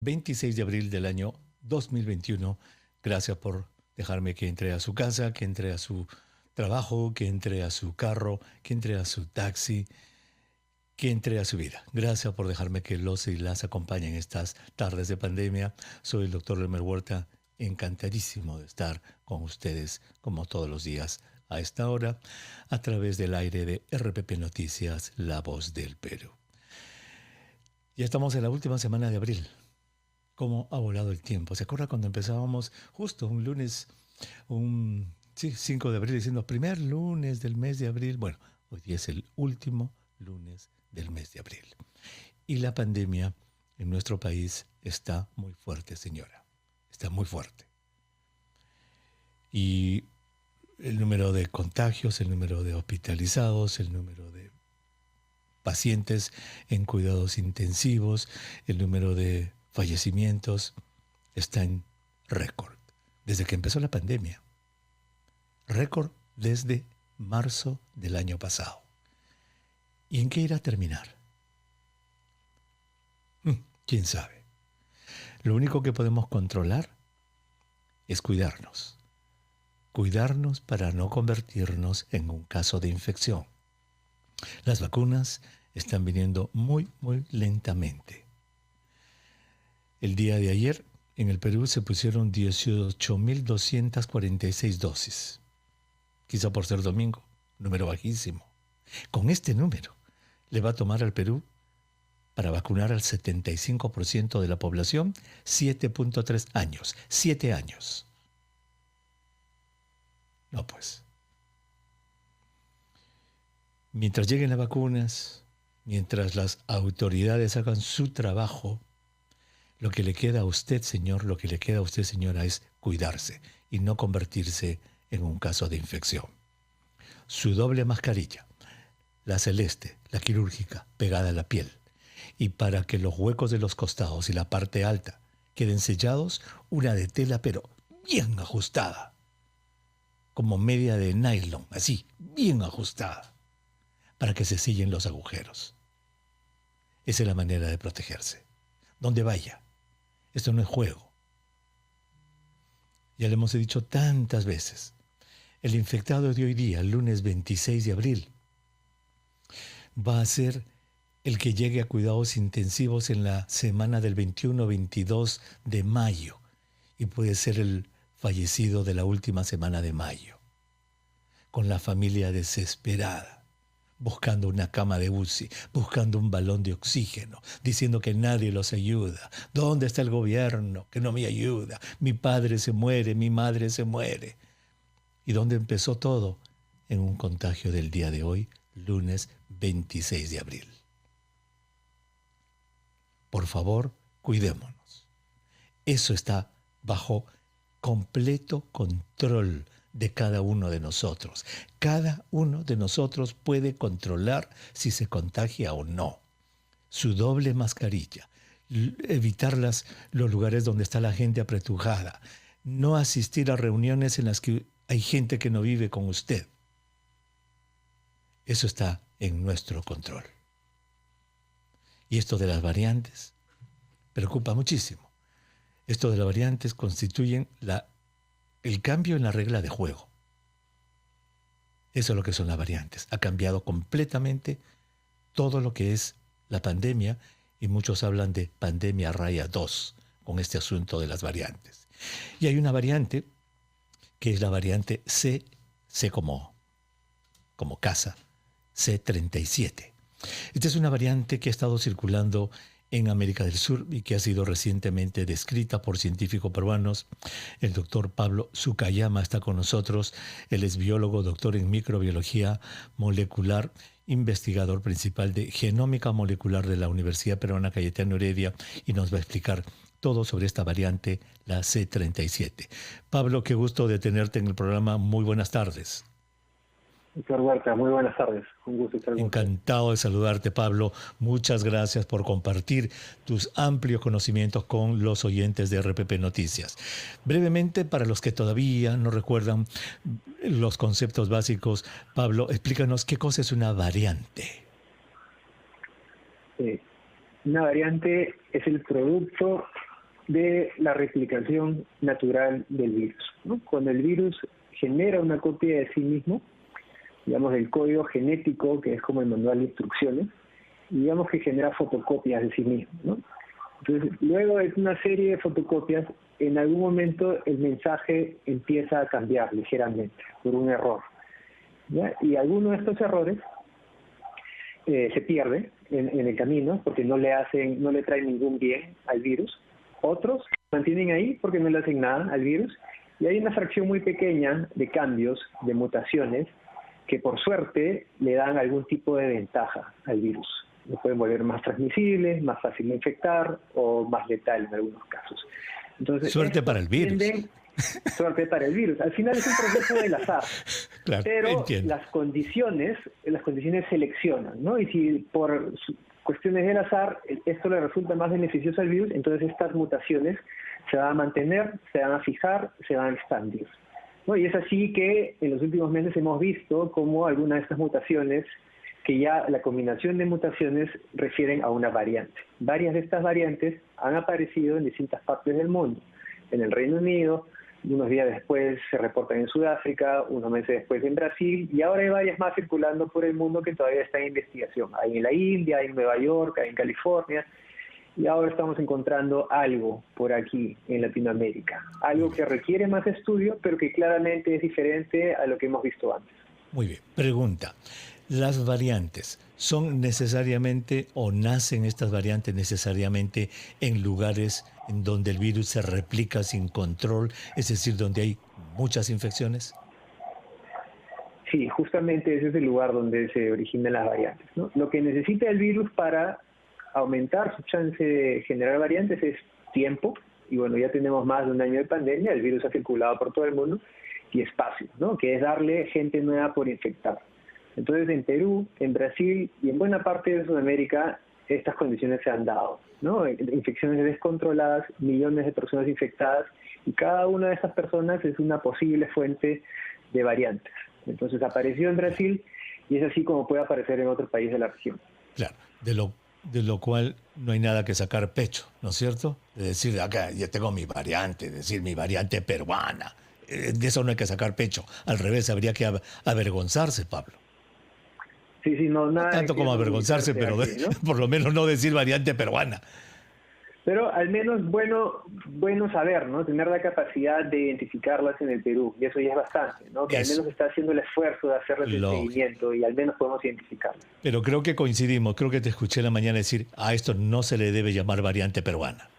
26 de abril del año 2021. Gracias por dejarme que entre a su casa, que entre a su trabajo, que entre a su carro, que entre a su taxi, que entre a su vida. Gracias por dejarme que los y las acompañe en estas tardes de pandemia. Soy el doctor Lemer Huerta, encantadísimo de estar con ustedes como todos los días a esta hora a través del aire de RPP Noticias, La Voz del Perú. Ya estamos en la última semana de abril. Cómo ha volado el tiempo. ¿Se acuerda cuando empezábamos justo un lunes, 5 de abril, diciendo primer lunes del mes de abril? Bueno, hoy día es el último lunes del mes de abril. Y la pandemia en nuestro país está muy fuerte, señora. Está muy fuerte. Y el número de contagios, el número de hospitalizados, el número de pacientes en cuidados intensivos, el número de fallecimientos está en récord desde que empezó la pandemia. Récord desde marzo del año pasado. ¿Y en qué irá a terminar? ¿Quién sabe? Lo único que podemos controlar es cuidarnos. Cuidarnos para no convertirnos en un caso de infección. Las vacunas están viniendo muy lentamente. El día de ayer, en el Perú se pusieron 18.246 dosis. Quizá por ser domingo, número bajísimo. Con este número le va a tomar al Perú, para vacunar al 75% de la población, 7.3 años. 7 años. No, pues. Mientras lleguen las vacunas, mientras las autoridades hagan su trabajo, lo que le queda a usted, señor, lo que le queda a usted, señora, es cuidarse y no convertirse en un caso de infección. Su doble mascarilla, la celeste, la quirúrgica, pegada a la piel. Y para que los huecos de los costados y la parte alta queden sellados, una de tela, pero bien ajustada. Como media de nylon, así, bien ajustada, para que se sellen los agujeros. Esa es la manera de protegerse. Donde vaya. Esto no es juego. Ya le hemos dicho tantas veces. El infectado de hoy día, el lunes 26 de abril, va a ser el que llegue a cuidados intensivos en la semana del 21-22 de mayo. Y puede ser el fallecido de la última semana de mayo. Con la familia desesperada. Buscando una cama de UCI, buscando un balón de oxígeno, diciendo que nadie los ayuda. ¿Dónde está el gobierno que no me ayuda? Mi padre se muere, mi madre se muere. ¿Y dónde empezó todo? En un contagio del día de hoy, lunes 26 de abril. Por favor, cuidémonos. Eso está bajo completo control de cada uno de nosotros. Cada uno de nosotros puede controlar si se contagia o no. Su doble mascarilla, evitar los lugares donde está la gente apretujada, no asistir a reuniones en las que hay gente que no vive con usted. Eso está en nuestro control. Y esto de las variantes preocupa muchísimo. Esto de las variantes constituyen el cambio en la regla de juego. Eso es lo que son las variantes. Ha cambiado completamente todo lo que es la pandemia y muchos hablan de pandemia raya 2 con este asunto de las variantes. Y hay una variante que es la variante C como casa, C37. Esta es una variante que ha estado circulando en América del Sur y que ha sido recientemente descrita por científicos peruanos. El doctor Pablo Sukayama está con nosotros. Él es biólogo, doctor en microbiología molecular, investigador principal de genómica molecular de la Universidad Peruana Cayetano Heredia y nos va a explicar todo sobre esta variante, la C37. Pablo, qué gusto de tenerte en el programa. Muy buenas tardes. Doctor Huerta, muy buenas tardes. Un gusto estar con usted. Encantado de saludarte, Pablo. Muchas gracias por compartir tus amplios conocimientos con los oyentes de RPP Noticias. Brevemente, para los que todavía no recuerdan los conceptos básicos, Pablo, explícanos qué cosa es una variante. Una variante es el producto de la replicación natural del virus, ¿no? Cuando el virus genera una copia de sí mismo, digamos el código genético, que es como el manual de instrucciones, y digamos que genera fotocopias de sí mismo, ¿no? Entonces, luego de una serie de fotocopias, en algún momento el mensaje empieza a cambiar ligeramente por un error, ¿ya? Y alguno de estos errores se pierde en el camino porque no le traen ningún bien al virus. Otros se mantienen ahí porque no le hacen nada al virus. Y hay una fracción muy pequeña de cambios, de mutaciones, que por suerte le dan algún tipo de ventaja al virus. Lo pueden volver más transmisible, más fácil de infectar o más letal en algunos casos. Entonces, suerte para el virus. Suerte para el virus. Al final es un proceso del azar. Claro, Pero entiendo. las condiciones seleccionan, ¿no? Y si por cuestiones del azar esto le resulta más beneficioso al virus, entonces estas mutaciones se van a mantener, se van a fijar, se van a expandir, ¿no? Y es así que en los últimos meses hemos visto cómo algunas de estas mutaciones, que ya la combinación de mutaciones refieren a una variante. Varias de estas variantes han aparecido en distintas partes del mundo. En el Reino Unido, unos días después se reportan en Sudáfrica, unos meses después en Brasil, y ahora hay varias más circulando por el mundo que todavía están en investigación. Hay en la India, hay en Nueva York, hay en California, y ahora estamos encontrando algo por aquí en Latinoamérica. Algo que requiere más estudio, pero que claramente es diferente a lo que hemos visto antes. Muy bien. Pregunta. ¿Las variantes son necesariamente o nacen estas variantes necesariamente en lugares en donde el virus se replica sin control, es decir, donde hay muchas infecciones? Sí, justamente ese es el lugar donde se originan las variantes, ¿no? Lo que necesita el virus para aumentar su chance de generar variantes es tiempo, y bueno, ya tenemos más de un año de pandemia, el virus ha circulado por todo el mundo, y espacio, ¿no? Que es darle gente nueva por infectar. Entonces, en Perú, en Brasil y en buena parte de Sudamérica, estas condiciones se han dado, ¿no? Infecciones descontroladas, millones de personas infectadas, y cada una de estas personas es una posible fuente de variantes. Entonces, apareció en Brasil y es así como puede aparecer en otro país de la región. Claro, de lo cual no hay nada que sacar pecho, ¿no es cierto? De decir, acá ya tengo mi variante, decir mi variante peruana. De eso no hay que sacar pecho. Al revés, habría que avergonzarse, Pablo. Sí, no, No nada tanto como avergonzarse, pero aquí, ¿no? por lo menos no decir variante peruana. Pero al menos bueno saber, ¿no? Tener la capacidad de identificarlas en el Perú, y eso ya es bastante, ¿no? Que al menos está haciendo el esfuerzo de hacerles el seguimiento y al menos podemos identificarlas. Pero creo que coincidimos, creo que te escuché en la mañana decir, a esto no se le debe llamar variante peruana.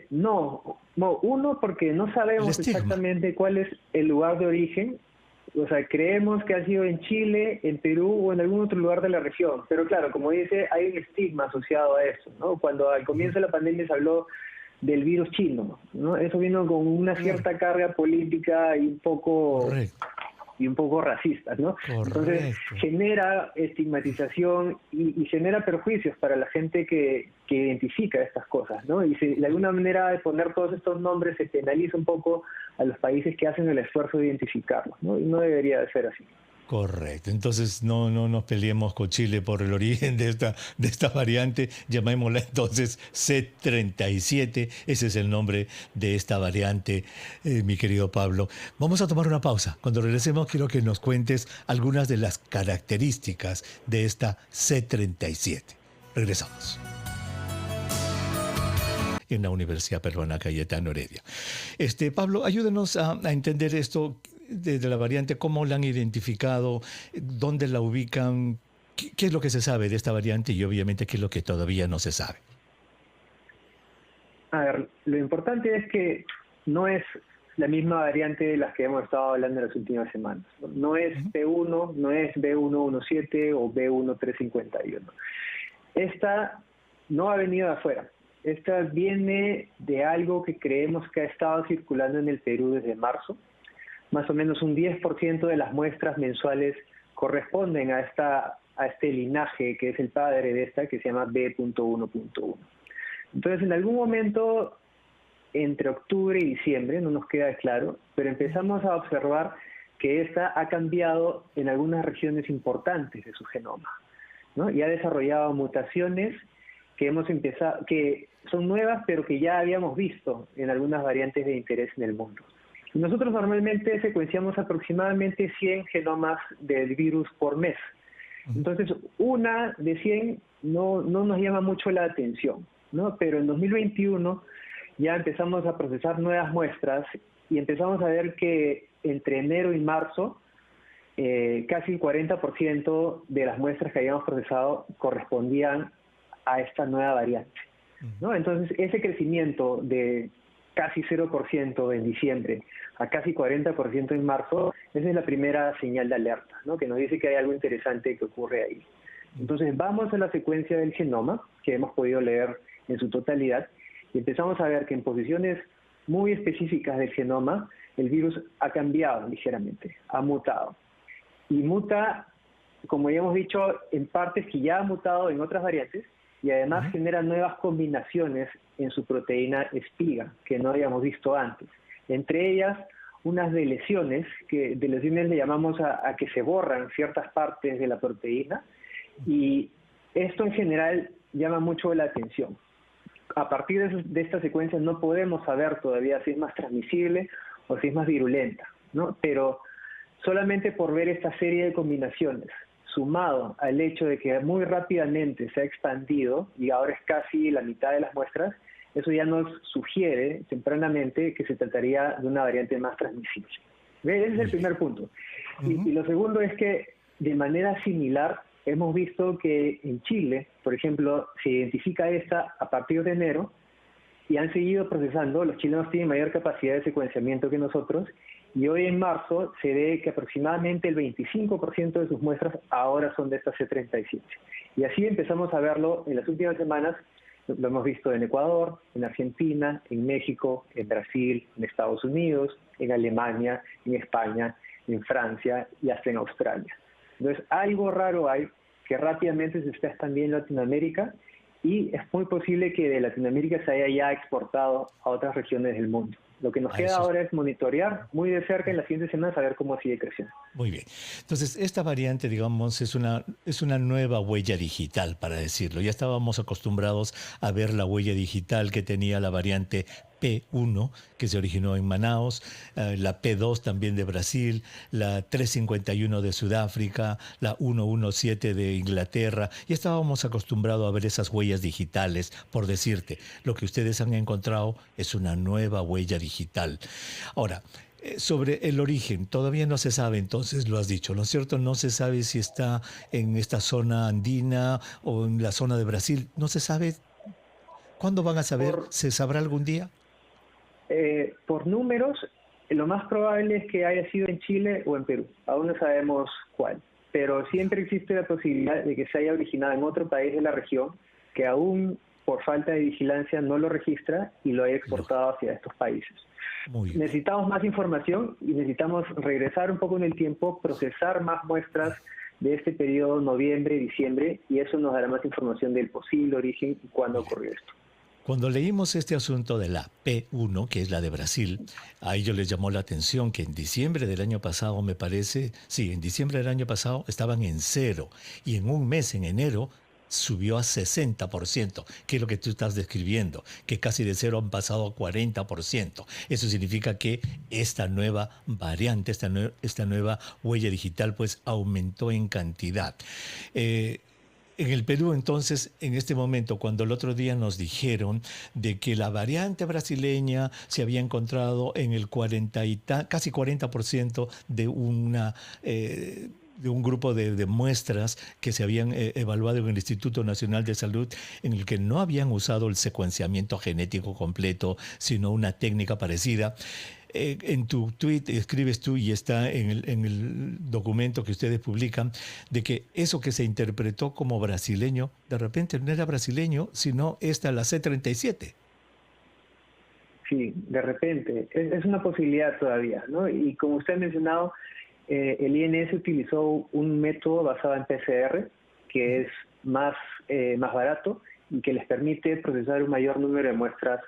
No, uno porque no sabemos exactamente cuál es el lugar de origen. O sea, creemos que ha sido en Chile, en Perú o en algún otro lugar de la región. Pero claro, como dice, hay un estigma asociado a eso, ¿no? Cuando al comienzo de la pandemia se habló del virus chino, ¿no? Eso vino con una cierta carga política y un poco racista, ¿no? Entonces genera estigmatización y genera perjuicios para la gente que identifica estas cosas, ¿no? Y de alguna manera de poner todos estos nombres se penaliza un poco a los países que hacen el esfuerzo de identificarlos, ¿no? Y no debería de ser así. Correcto. Entonces no nos peleemos con Chile por el origen de esta variante. Llamémosla entonces C37. Ese es el nombre de esta variante, mi querido Pablo. Vamos a tomar una pausa. Cuando regresemos quiero que nos cuentes algunas de las características de esta C37. Regresamos. En la Universidad Peruana Cayetano Heredia. Pablo, ayúdenos a entender esto de la variante, cómo la han identificado, dónde la ubican, qué es lo que se sabe de esta variante y obviamente qué es lo que todavía no se sabe. A ver, lo importante es que no es la misma variante de las que hemos estado hablando en las últimas semanas. No es B1, no es B117 o B1351. Esta no ha venido de afuera. Esta viene de algo que creemos que ha estado circulando en el Perú desde marzo. Más o menos un 10% de las muestras mensuales corresponden a este linaje que es el padre de esta, que se llama B.1.1. Entonces, en algún momento, entre octubre y diciembre, no nos queda claro, pero empezamos a observar que esta ha cambiado en algunas regiones importantes de su genoma, ¿no? Y ha desarrollado mutaciones que son nuevas, pero que ya habíamos visto en algunas variantes de interés en el mundo. Y nosotros normalmente secuenciamos aproximadamente 100 genomas del virus por mes. Entonces, una de 100 no nos llama mucho la atención, ¿no? Pero en 2021 ya empezamos a procesar nuevas muestras y empezamos a ver que entre enero y marzo casi el 40% de las muestras que habíamos procesado correspondían a esta nueva variante, ¿no? Entonces, ese crecimiento de casi 0% en diciembre a casi 40% en marzo, esa es la primera señal de alerta, ¿no? Que nos dice que hay algo interesante que ocurre ahí. Entonces, vamos a la secuencia del genoma, que hemos podido leer en su totalidad, y empezamos a ver que en posiciones muy específicas del genoma, el virus ha cambiado ligeramente, ha mutado. Y muta, como ya hemos dicho, en partes que ya ha mutado en otras variantes, y además genera nuevas combinaciones en su proteína espiga, que no habíamos visto antes. Entre ellas, unas deleciones, que deleciones le llamamos a que se borran ciertas partes de la proteína, y esto en general llama mucho la atención. A partir de esta secuencia no podemos saber todavía si es más transmisible o si es más virulenta, ¿no? Pero solamente por ver esta serie de combinaciones, sumado al hecho de que muy rápidamente se ha expandido y ahora es casi la mitad de las muestras, eso ya nos sugiere tempranamente que se trataría de una variante más transmisible. ¿Ve? Ese es el primer punto. Y lo segundo es que de manera similar hemos visto que en Chile, por ejemplo, se identifica esta a partir de enero y han seguido procesando. Los chilenos tienen mayor capacidad de secuenciamiento que nosotros, y hoy en marzo se ve que aproximadamente el 25% de sus muestras ahora son de esta C37. Y así empezamos a verlo en las últimas semanas. Lo hemos visto en Ecuador, en Argentina, en México, en Brasil, en Estados Unidos, en Alemania, en España, en Francia y hasta en Australia. Entonces, algo raro hay que rápidamente se está expandiendo en Latinoamérica, y es muy posible que de Latinoamérica se haya ya exportado a otras regiones del mundo. Lo que nos queda ahora es monitorear muy de cerca en las siguientes semanas a ver cómo sigue creciendo. Muy bien. Entonces, esta variante, digamos, es una nueva huella digital, para decirlo. Ya estábamos acostumbrados a ver la huella digital que tenía la variante P1, que se originó en Manaos, la P2 también de Brasil, la 351 de Sudáfrica, la 117 de Inglaterra. Ya estábamos acostumbrados a ver esas huellas digitales, por decirte. Lo que ustedes han encontrado es una nueva huella digital. Ahora, sobre el origen, todavía no se sabe, entonces lo has dicho, ¿no es cierto? No se sabe si está en esta zona andina o en la zona de Brasil. No se sabe. ¿Cuándo van a saber? ¿Se sabrá algún día? Por números, lo más probable es que haya sido en Chile o en Perú. Aún no sabemos cuál. Pero siempre existe la posibilidad de que se haya originado en otro país de la región que aún por falta de vigilancia no lo registra y lo haya exportado hacia estos países. Necesitamos más información y necesitamos regresar un poco en el tiempo, procesar más muestras de este periodo noviembre, diciembre, y eso nos dará más información del posible origen y cuándo ocurrió esto. Cuando leímos este asunto de la P1, que es la de Brasil, a ellos les llamó la atención que en diciembre del año pasado, me parece, sí, en diciembre del año pasado estaban en 0, y en un mes, en enero, subió a 60%, que es lo que tú estás describiendo, que casi de 0 han pasado a 40%. Eso significa que esta nueva variante, esta nueva huella digital, pues aumentó en cantidad. En el Perú, entonces, en este momento, cuando el otro día nos dijeron de que la variante brasileña se había encontrado en el casi 40% de un grupo de muestras que se habían evaluado en el Instituto Nacional de Salud, en el que no habían usado el secuenciamiento genético completo, sino una técnica parecida. En tu tweet escribes tú, y está en el documento que ustedes publican, de que eso que se interpretó como brasileño, de repente no era brasileño, sino la C37. Sí, de repente. Es una posibilidad todavía, ¿no? Y como usted ha mencionado, el INS utilizó un método basado en PCR, que es más barato y que les permite procesar un mayor número de muestras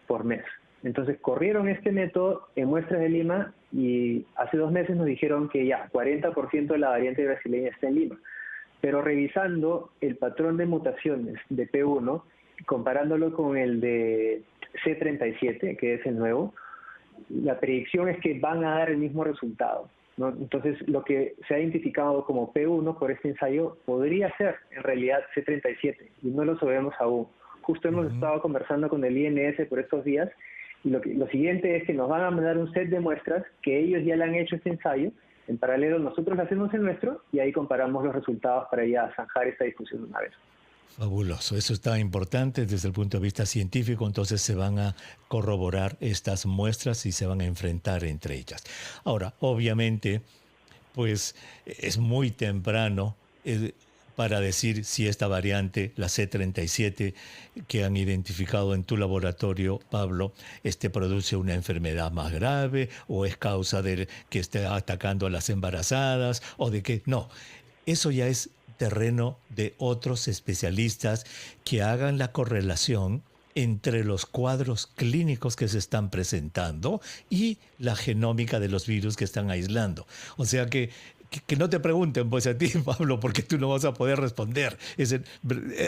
por mes. Entonces corrieron este método en muestras de Lima y hace 2 meses nos dijeron que ya 40% de la variante brasileña está en Lima. Pero revisando el patrón de mutaciones de P1, comparándolo con el de C37, que es el nuevo, la predicción es que van a dar el mismo resultado, ¿no? Entonces, lo que se ha identificado como P1 por este ensayo podría ser en realidad C37, y no lo sabemos aún. Justo hemos estado conversando con el INS por estos días, y lo siguiente es que nos van a mandar un set de muestras que ellos ya le han hecho este ensayo. En paralelo, nosotros hacemos el nuestro y ahí comparamos los resultados para ya zanjar esta discusión de una vez. Fabuloso, eso está importante desde el punto de vista científico, entonces se van a corroborar estas muestras y se van a enfrentar entre ellas. Ahora, obviamente, pues es muy temprano para decir si esta variante, la C37, que han identificado en tu laboratorio, Pablo, produce una enfermedad más grave o es causa de que esté atacando a las embarazadas o de que no. Eso ya es terreno de otros especialistas que hagan la correlación entre los cuadros clínicos que se están presentando y la genómica de los virus que están aislando. O sea que no te pregunten pues a ti, Pablo, porque tú no vas a poder responder.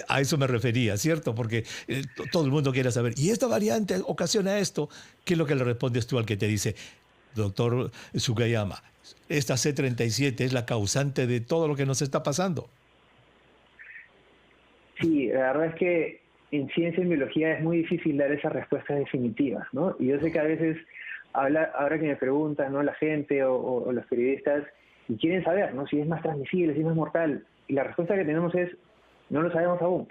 A eso me refería, ¿cierto? Porque todo el mundo quiere saber, ¿y esta variante ocasiona esto? ¿Qué es lo que le respondes tú al que te dice, doctor Sugiyama, esta C37 es la causante de todo lo que nos está pasando? Sí, la verdad es que en ciencia y biología es muy difícil dar esas respuestas definitivas, ¿no? Y yo sé que a veces, ahora que me preguntan, ¿no?, la gente o los periodistas, y quieren saber, ¿no?, si es más transmisible, si es más mortal. Y la respuesta que tenemos es, no lo sabemos aún,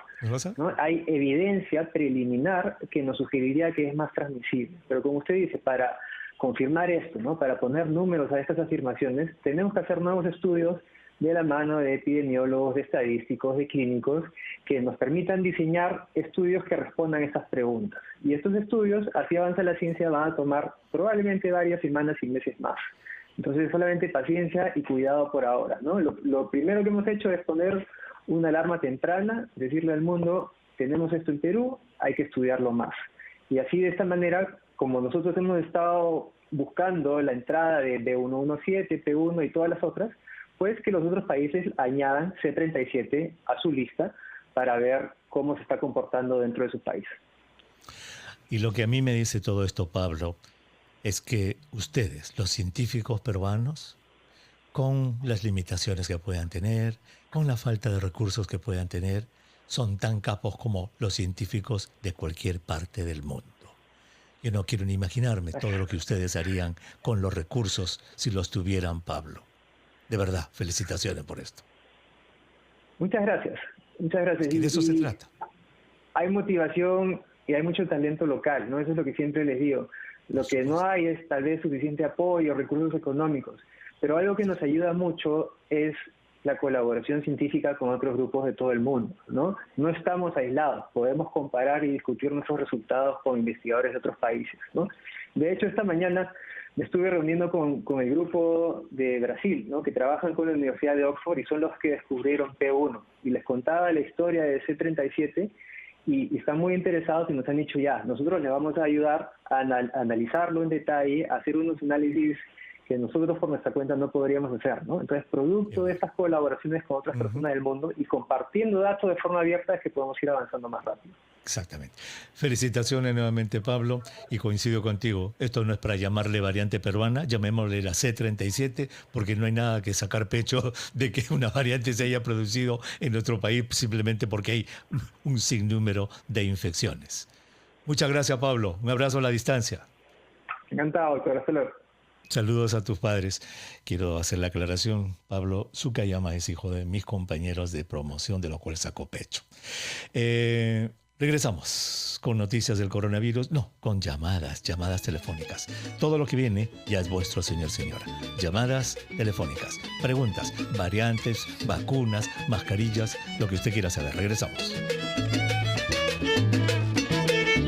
¿no? Hay evidencia preliminar que nos sugeriría que es más transmisible. Pero como usted dice, para confirmar esto, ¿no?, para poner números a estas afirmaciones, tenemos que hacer nuevos estudios de la mano de epidemiólogos, de estadísticos, de clínicos, que nos permitan diseñar estudios que respondan a estas preguntas. Y estos estudios, así avanza la ciencia, van a tomar probablemente varias semanas y meses más. Entonces, solamente paciencia y cuidado por ahora, ¿no? Lo primero que hemos hecho es poner una alarma temprana, decirle al mundo, tenemos esto en Perú, hay que estudiarlo más. Y así, de esta manera, como nosotros hemos estado buscando la entrada de B117, P1 y todas las otras, pues que los otros países añadan C37 a su lista para ver cómo se está comportando dentro de su país. Y lo que a mí me dice todo esto, Pablo, es que ustedes, los científicos peruanos, con las limitaciones que puedan tener, con la falta de recursos que puedan tener, son tan capos como los científicos de cualquier parte del mundo. Yo no quiero ni imaginarme todo lo que ustedes harían con los recursos si los tuvieran, Pablo. De verdad, felicitaciones por esto. Muchas gracias. Muchas gracias. Y de eso se trata. Hay motivación y hay mucho talento local, ¿no? Eso es lo que siempre les digo. Lo que no hay es tal vez suficiente apoyo, recursos económicos. Pero algo que nos ayuda mucho es la colaboración científica con otros grupos de todo el mundo, ¿no? No estamos aislados, podemos comparar y discutir nuestros resultados con investigadores de otros países, ¿no? De hecho, esta mañana me estuve reuniendo con el grupo de Brasil, ¿no?, que trabajan con la Universidad de Oxford y son los que descubrieron P1. Y les contaba la historia de C37 y están muy interesados y nos han dicho ya, nosotros les vamos a ayudar a analizarlo en detalle, a hacer unos análisis que nosotros por nuestra cuenta no podríamos hacer, ¿no? Entonces, producto de estas colaboraciones con otras personas del mundo y compartiendo datos de forma abierta es que podemos ir avanzando más rápido. Exactamente. Felicitaciones nuevamente, Pablo, y coincido contigo. Esto no es para llamarle variante peruana, llamémosle la C37, porque no hay nada que sacar pecho de que una variante se haya producido en nuestro país simplemente porque hay un sinnúmero de infecciones. Muchas gracias, Pablo. Un abrazo a la distancia. Encantado, doctor. Hasta luego. Saludos a tus padres. Quiero hacer la aclaración. Pablo Sugiyama es hijo de mis compañeros de promoción, de lo cual sacó pecho. Regresamos con noticias del coronavirus. No, con llamadas telefónicas. Todo lo que viene ya es vuestro, señor, señora. Llamadas telefónicas, preguntas, variantes, vacunas, mascarillas, lo que usted quiera saber. Regresamos.